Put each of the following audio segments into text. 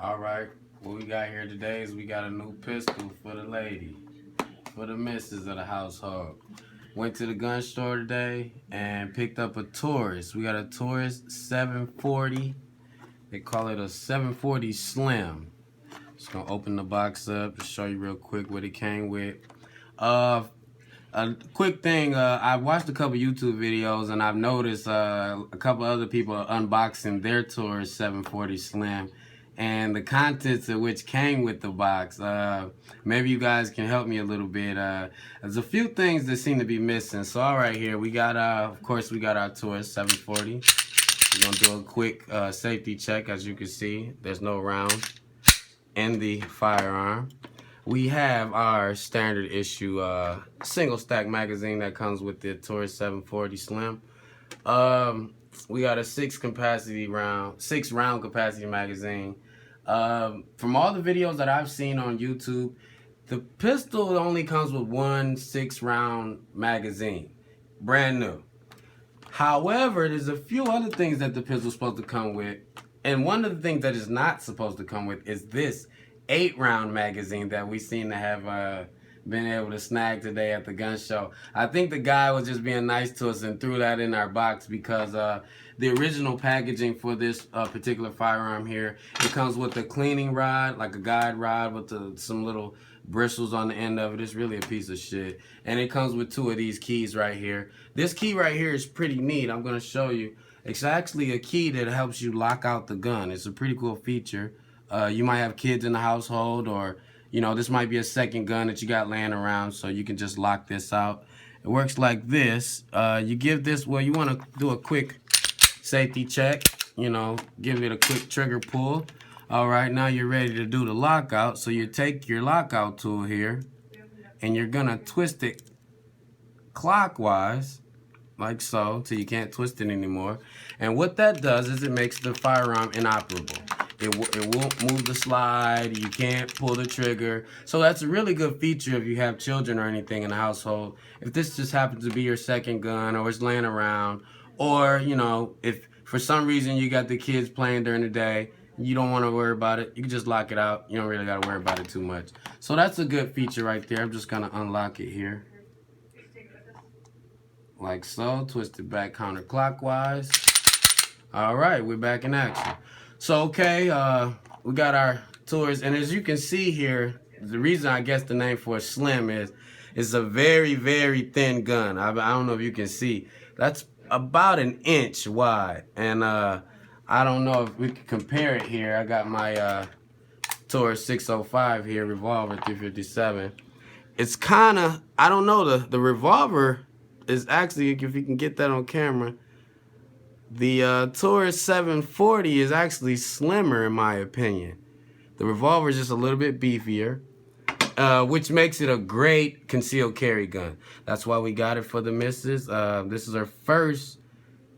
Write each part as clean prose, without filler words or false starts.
All right, what we got here today is we got a new pistol for the lady, for the missus of the household. Went to the gun store today and picked up a Taurus. We got a Taurus 740. They call it a 740 Slim. Just gonna open the box up to show you real quick what it came with. Uh, a quick thing, I've watched a couple YouTube videos and I've noticed a couple other people are unboxing their Taurus 740 Slim and the contents of which came with the box. Maybe you guys can help me a little bit. There's a few things that seem to be missing. So all right, here we got, of course, we got our Taurus 740. We're gonna do a quick safety check. As you can see, there's no round in the firearm. We have our standard issue single stack magazine that comes with the Taurus 740 Slim. We got a 6 round capacity magazine. From all the videos that I've seen on YouTube, the pistol only comes with one 6-round magazine, brand new. However, there's a few other things that the pistol's supposed to come with, and one of the things that is not supposed to come with is this 8-round magazine that we seem to have been able to snag today at the gun show. I think the guy was just being nice to us and threw that in our box because the original packaging for this particular firearm here, it comes with a cleaning rod, like a guide rod with some little bristles on the end of it. It's really a piece of shit. And it comes with 2 of these keys right here. This key right here is pretty neat. I'm going to show you. It's actually a key that helps you lock out the gun. It's a pretty cool feature. You might have kids in the household, or you know, this might be a second gun that you got laying around, so you can just lock this out. It works like this. You give this, well, you want to do a quick safety check, you know, give it a quick trigger pull. All right, now you're ready to do the lockout. So you take your lockout tool here and you're gonna twist it clockwise, like so, till you can't twist it anymore. And what that does is it makes the firearm inoperable. It won't move the slide, you can't pull the trigger. So that's a really good feature if you have children or anything in the household. If this just happens to be your second gun, or it's laying around, or you know, if for some reason you got the kids playing during the day, you don't want to worry about it, you can just lock it out. You don't really got to worry about it too much. So that's a good feature right there. I'm just going to unlock it here. Like so, twist it back counterclockwise. All right, we're back in action. So, okay, we got our Taurus, and as you can see here, the reason I guess the name for Slim is it's a very, very thin gun. I don't know if you can see. That's about 1 inch wide, and I don't know if we can compare it here. I got my Taurus 605 here, revolver 357. It's kind of, I don't know, the revolver is actually, if you can get that on camera, the Taurus 740 is actually slimmer in my opinion. The revolver is just a little bit beefier, which makes it a great concealed carry gun. That's why we got it for the missus. This is her first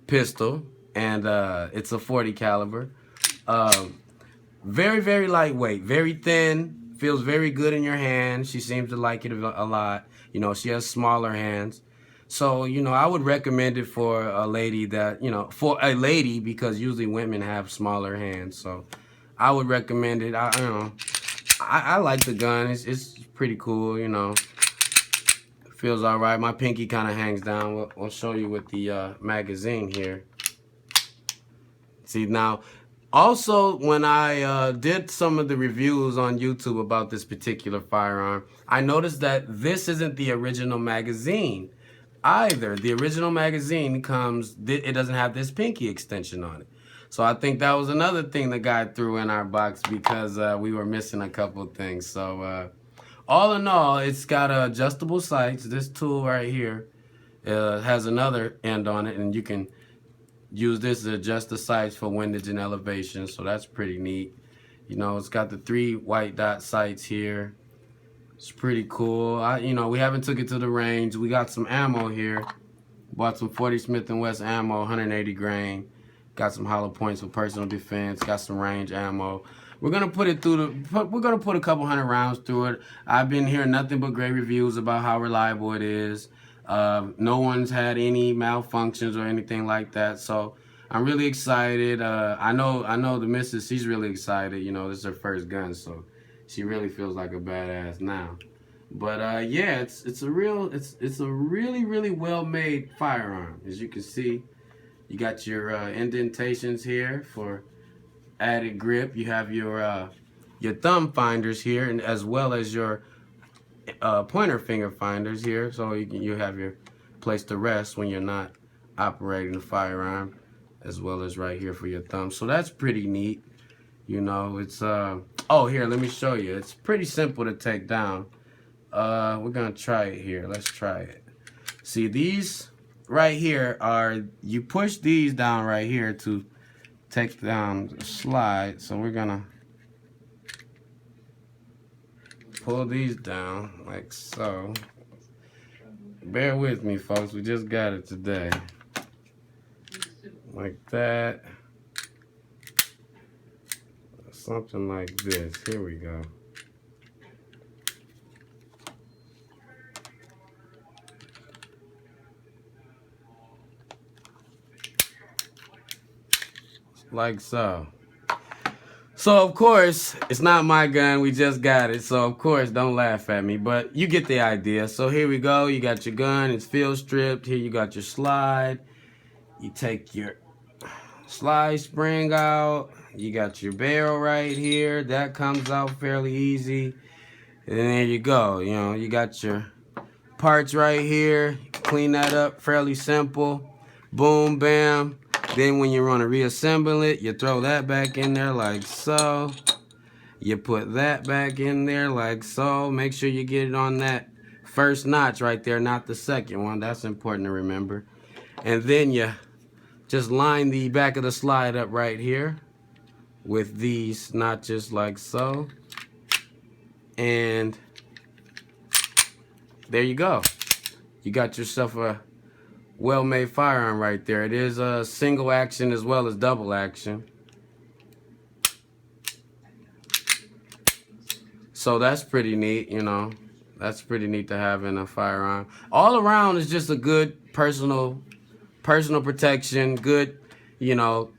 pistol, and it's a 40 caliber. Very, very lightweight, very thin, feels very good in your hand. She seems to like it a lot. You know, she has smaller hands. So, you know, I would recommend it for a lady that, you know, for a lady, because usually women have smaller hands. So I would recommend it. I like the gun. It's pretty cool, you know. Feels all right. My pinky kind of hangs down. We'll show you with the magazine here. See, now, also, when I did some of the reviews on YouTube about this particular firearm, I noticed that this isn't the original magazine either. The original magazine it doesn't have this pinky extension on it. So I think that was another thing the guy threw in our box because we were missing a couple of things. So all in all, it's got adjustable sights. This tool right here has another end on it, and you can use this to adjust the sights for windage and elevation. So that's pretty neat. You know, it's got the 3 white dot sights here. It's pretty cool. You know, we haven't took it to the range. We got some ammo here. Bought some 40 Smith & Wesson ammo, 180 grain. Got some hollow points for personal defense. Got some range ammo. We're gonna put it through we're gonna put a couple hundred rounds through it. I've been hearing nothing but great reviews about how reliable it is. No one's had any malfunctions or anything like that. So I'm really excited. I know the missus, she's really excited. You know, this is her first gun, so she really feels like a badass now. But yeah, it's a really well made firearm. As you can see, you got your indentations here for added grip. You have your thumb finders here, and as well as your pointer finger finders here, so you have your place to rest when you're not operating the firearm, as well as right here for your thumb. So that's pretty neat. You know, it's oh, here, let me show you. It's pretty simple to take down. We're gonna try it here. Let's try it. See, these right here are, you push these down right here to take down the slide. So we're gonna pull these down like so. Bear with me, folks. We just got it today. Like that. Something like this. Here we go. Like so. So, of course, it's not my gun. We just got it. So, of course, don't laugh at me. But you get the idea. So, here we go. You got your gun. It's field stripped. Here you got your slide. You take your slide spring out. You got your barrel right here. That comes out fairly easy. And there you go. You know, you got your parts right here. Clean that up. Fairly simple. Boom, bam. Then when you want to reassemble it, you throw that back in there like so. You put that back in there like so. Make sure you get it on that first notch right there, not the second one. That's important to remember. And then you just line the back of the slide up right here with these notches like so. And there you go. You got yourself a well-made firearm right there. It is a single action as well as double action. So that's pretty neat, you know. That's pretty neat to have in a firearm. All around is just a good personal protection. Good, you know,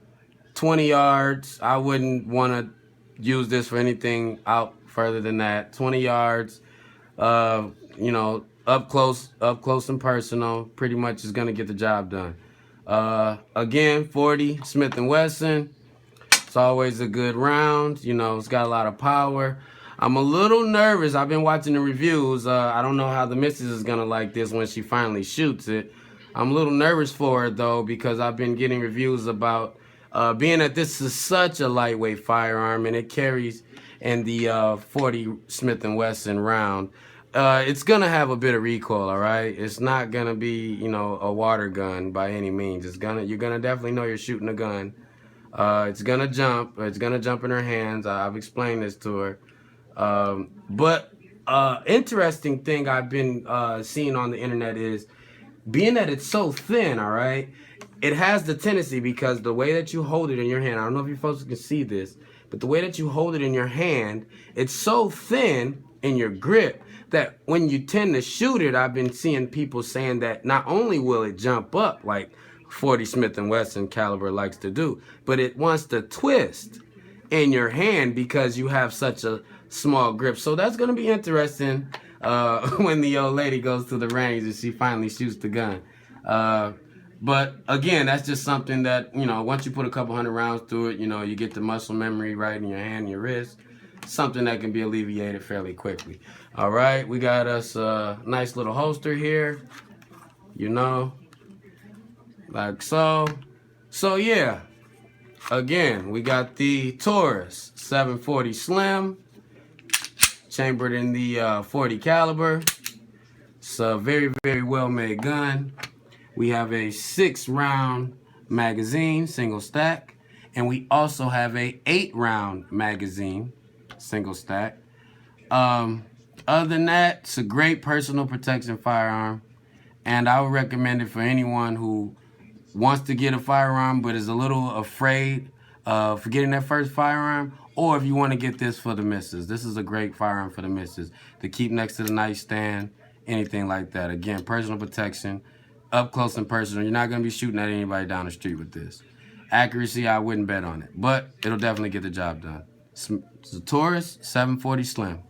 20 yards. I wouldn't want to use this for anything out further than that. 20 yards, you know, up close and personal, pretty much is gonna get the job done. Again, 40 Smith & Wesson. It's always a good round. You know, it's got a lot of power. I'm a little nervous. I've been watching the reviews. I don't know how the missus is gonna like this when she finally shoots it. I'm a little nervous for it though, because I've been getting reviews about being that this is such a lightweight firearm and it carries in the 40 Smith & Wesson round. It's gonna have a bit of recoil, all right? It's not gonna be, you know, a water gun by any means. You're gonna definitely know you're shooting a gun. It's gonna jump. It's gonna jump in her hands. I've explained this to her. But interesting thing I've been seeing on the internet is, being that it's so thin, all right, it has the tendency, because the way that you hold it in your hand, I don't know if you folks can see this, but the way that you hold it in your hand, it's so thin in your grip that when you tend to shoot it, I've been seeing people saying that not only will it jump up like 40 Smith & Wesson caliber likes to do, but it wants to twist in your hand because you have such a small grip. So that's going to be interesting when the old lady goes to the range and she finally shoots the gun. But again, that's just something that, you know, once you put a couple hundred rounds through it, you know, you get the muscle memory right in your hand and your wrist. Something that can be alleviated fairly quickly. All right, we got us a nice little holster here, you know, like so. So yeah, again, we got the Taurus 740 Slim, chambered in the 40 caliber. It's a very well made gun. We have a 6-round magazine, single stack, and we also have a 8-round magazine, single stack. Other than that, it's a great personal protection firearm, and I would recommend it for anyone who wants to get a firearm but is a little afraid of getting that first firearm, or if you want to get this for the missus. This is a great firearm for the missus to keep next to the nightstand, anything like that. Again, personal protection, up close and personal. You're not going to be shooting at anybody down the street with this. Accuracy, I wouldn't bet on it, but it'll definitely get the job done. It's a Taurus 740 Slim.